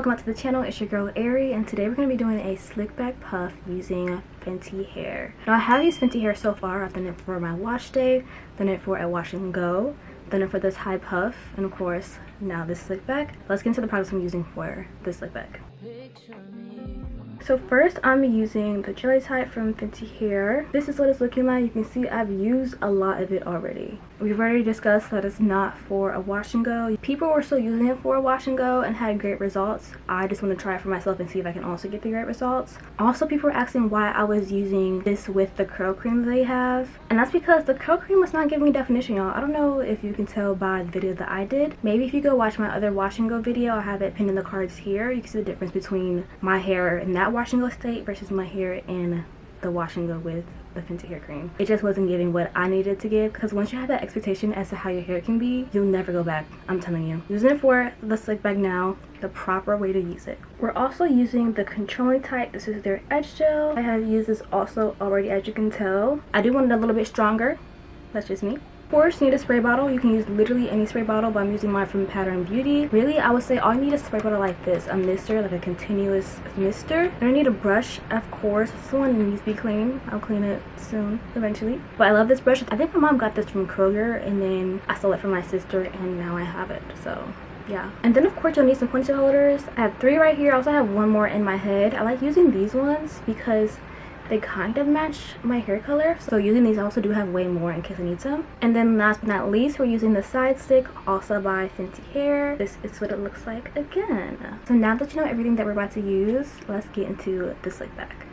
welcome back to the channel. It's your girl Aari, and today we're going to be doing a slick back puff using Fenty Hair. Now I have used Fenty Hair so far. I've done it for my wash day, done it for a wash and go, done it for this high puff, and of course now this slick back. Let's get into the products I'm using for this slick back. So first I'm using the jelly type from Fenty Hair. This is what it's looking like. You can see I've used a lot of it already. We've already discussed that it's not for a wash and go. People were still using it for a wash and go and had great results. I just want to try it for myself and see if I can also get the great results. Also, people were asking why I was using this with the curl cream that they have, and that's because the curl cream was not giving me definition, y'all. I don't know if you can tell by the video that I did. Maybe if you go watch my other wash and go video, I have it pinned in the cards here. You can see the difference between my hair in that wash and go state versus my hair in the wash and go with the Fenty Hair cream. It just wasn't giving what I needed to give, because once you have that expectation as to how your hair can be, you'll never go back. I'm telling you. Using it for the slick back now, the proper way to use it. We're also using the controlling type. This is their edge gel. I have used this also already, as you can tell. I do want it a little bit stronger. That's just me. Of course, you need a spray bottle. You can use literally any spray bottle, but I'm using mine from Pattern Beauty. Really, I would say all you need is a spray bottle like this, a mister, like a continuous mister. And I need a brush, of course. This one needs to be clean. I'll clean it soon, eventually. But I love this brush. I think my mom got this from Kroger, and then I stole it from my sister, and now I have it. So yeah. And then of course you'll need some ponytail holders. I have 3 right here. I also have 1 more in my head. I like using these ones because they kind of match my hair color, so using these, I also do have way more in case I need some. And then last but not least, we're using the side stick, also by Fenty Hair. This is what it looks like again. So now that you know everything that we're about to use, let's get into the slick back.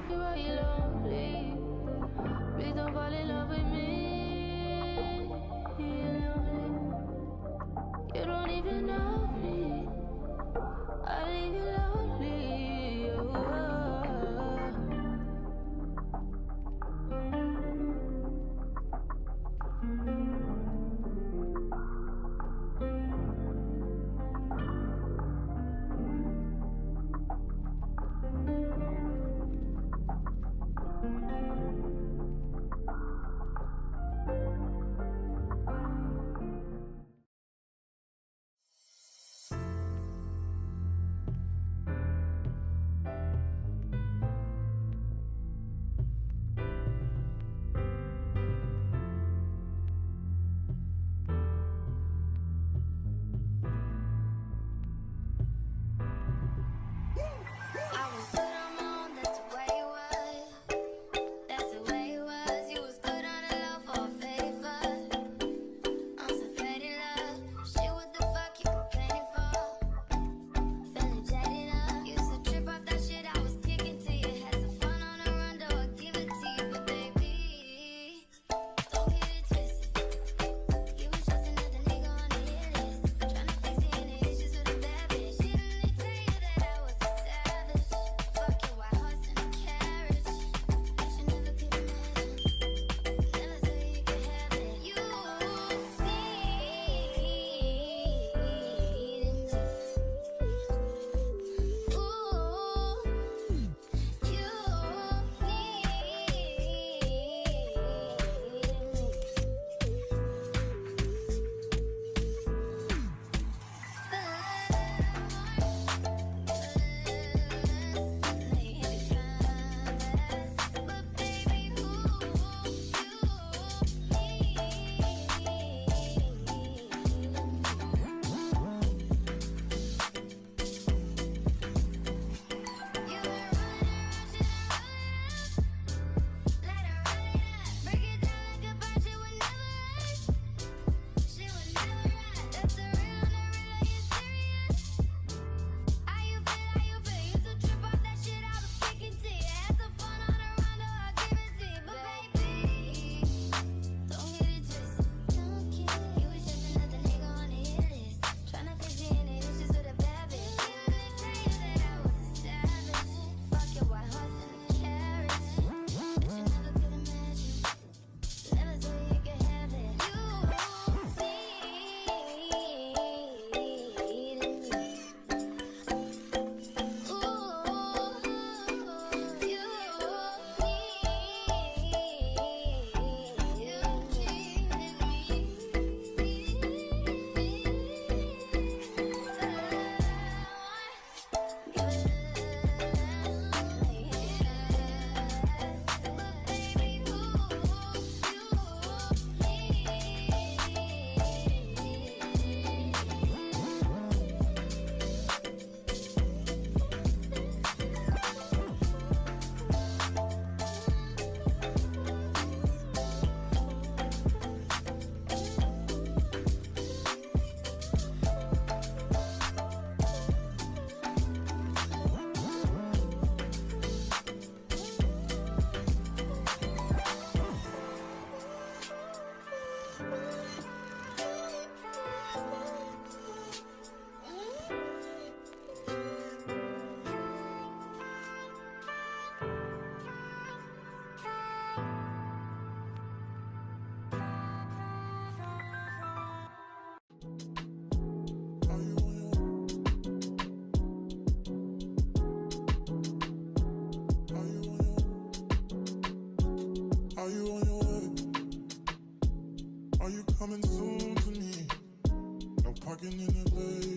parking in the bay.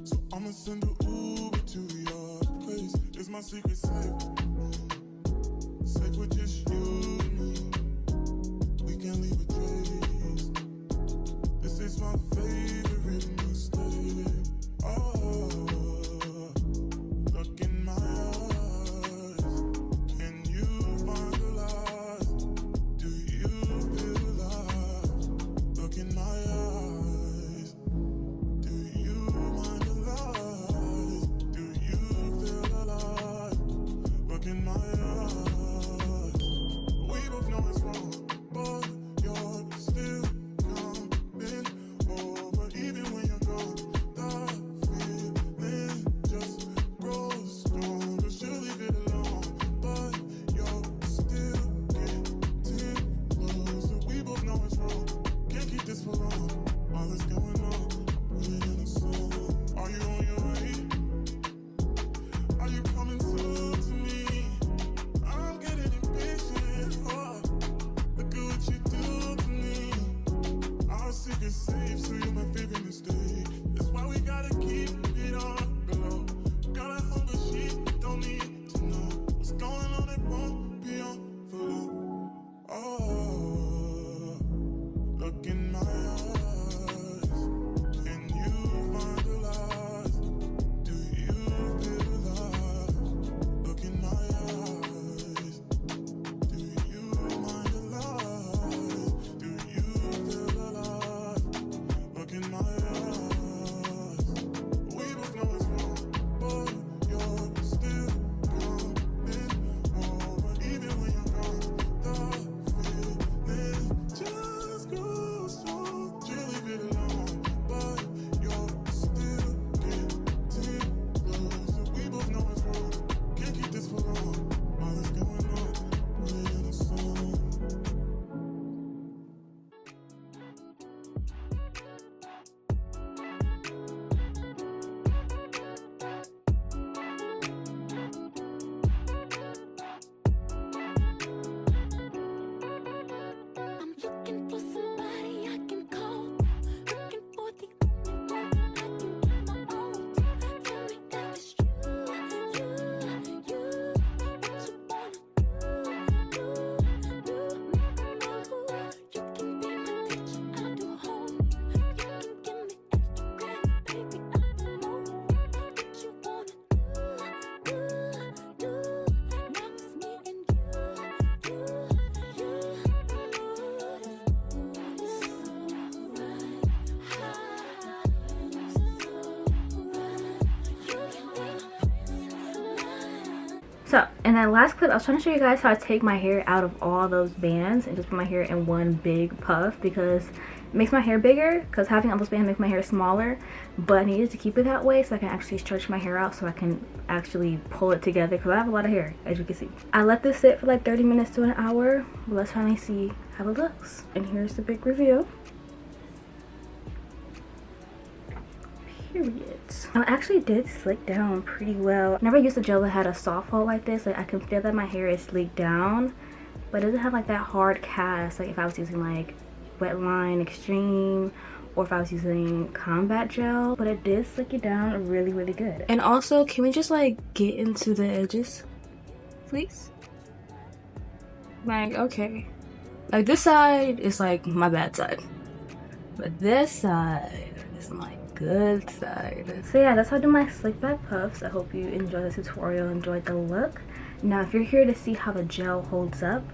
So I'ma send an Uber to your place. It's my secret safe. Safe with just you and me. We can't leave a trace. This is my favorite mistake. Oh, look in my eyes. Can you find the lies? Do you feel alive? Look in my eyes. Do you mind the lies? Do you feel alive? Look in my eyes. We both know it's wrong, but you're still coming over. Even when you're gone, the feeling just grows stronger. She'll leave it alone, but you're still getting closer. We both know it's wrong, can't keep this for long. All that's going on, put it in a song. Are you on your way? Are you coming soon to me? I'm getting impatient. Oh, look at what you do to me. Our secret safe, so you're my favorite mistake. That's why we gotta keep it on the low. Got a hunger, she don't need to know what's going on. It won't be on for long. Oh, look in my eyes. Can you find the lies? Do you feel alive? Look in my eyes. Do you mind the lies? Do you feel alive? Look in my eyes. We both know it's wrong, but you're still coming over. Even when you're gone, the feeling just grows strong. She'll leave it alone, but you're still getting closer. We both know it's wrong, can't keep this for long. All that's going on, put it in a song. I'm looking for somebody I can call. Looking for the only one I can get my own. Tell me that it's you. What you wanna do? You can be my teacher, I'll do homework. You can give me extra credit, baby, I'll do more. What you wanna do? Now it's me and So in that last clip, I was trying to show you guys how I take my hair out of all those bands and just put my hair in one big puff, because it makes my hair bigger, because having all those bands makes my hair smaller. But I needed to keep it that way so I can actually stretch my hair out, so I can actually pull it together, because I have a lot of hair, as you can see. I let this sit for like 30 minutes to an hour, but let's finally see how it looks. And here's the big reveal. Period. I actually did slick down pretty well. I never used a gel that had a soft hold like this. Like, I can feel that my hair is sleeked down, but it doesn't have like that hard cast like if I was using like Wet Line Extreme or if I was using combat gel. But it did slick it down really, really good. And also, can we just like get into the edges, please? Like, okay, like this side is like my bad side, but this side is my good side. So yeah, that's how I do my slick back puffs. I hope you enjoyed the tutorial, enjoyed the look. Now if you're here to see how the gel holds up,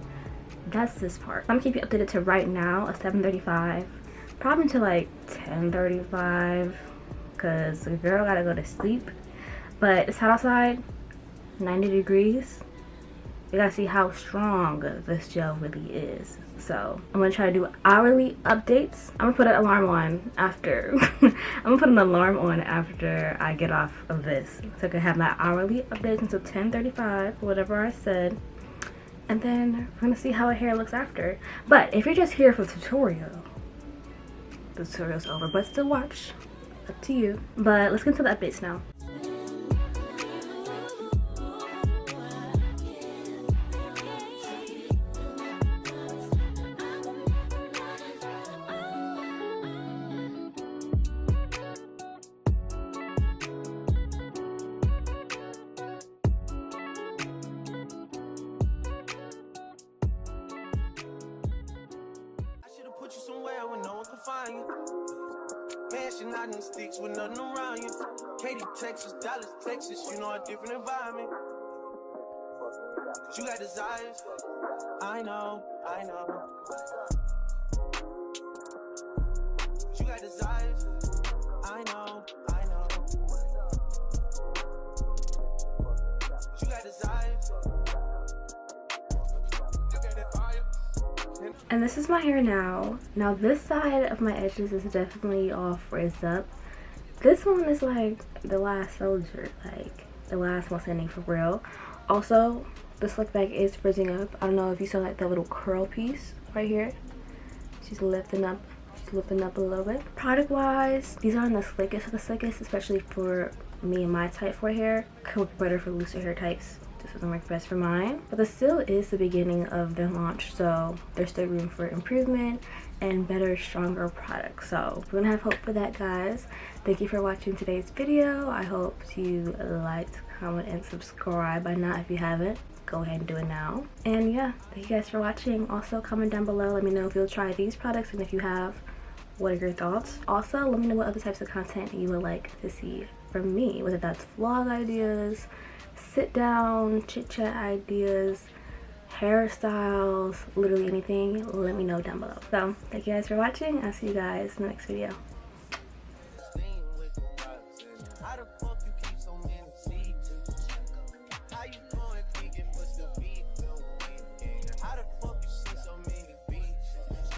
that's this part. I'm gonna keep you updated to right now at 7:35, probably to like 10:35, because the girl gotta go to sleep. But it's hot outside, 90 degrees. You gotta see how strong this gel really is. So I'm gonna try to do hourly updates. I'm gonna put an alarm on after I'm gonna put an alarm on after I get off of this, so I can have my hourly updates until 10:35, whatever I said. And then we're gonna see how my hair looks after. But if you're just here for the tutorial, the tutorial's over, but still watch, up to you. But let's get into the updates now. behind you. Mansion out in the sticks with nothing around you. Katy, Texas, Dallas, Texas, you know a different environment. You got desires, I know. You got desires, I know. You got desires. And this is my hair now. Now this side of my edges is definitely all frizzed up. This one is like the last soldier, like the last one standing for real. Also, the slick back is frizzing up. I don't know if you saw like that little curl piece right here. She's lifting up a little bit. Product wise, these aren't the slickest of the slickest, especially for me and my type 4 hair. Could work better for looser hair types. This doesn't work best for mine, but this still is the beginning of their launch, so there's still room for improvement and better, stronger products. So we're gonna have hope for that, guys. Thank you for watching today's video. I hope you liked, comment, and subscribe. By now, if you haven't, go ahead and do it now. And yeah, thank you guys for watching. Also, comment down below, let me know if you'll try these products, and if you have, what are your thoughts? Also, let me know what other types of content you would like to see from me, whether that's vlog ideas, sit down chit chat ideas, hairstyles, literally anything. Let me know down below. So thank you guys for watching. I'll see you guys in the next video. How the fuck you keep so many seeds? How you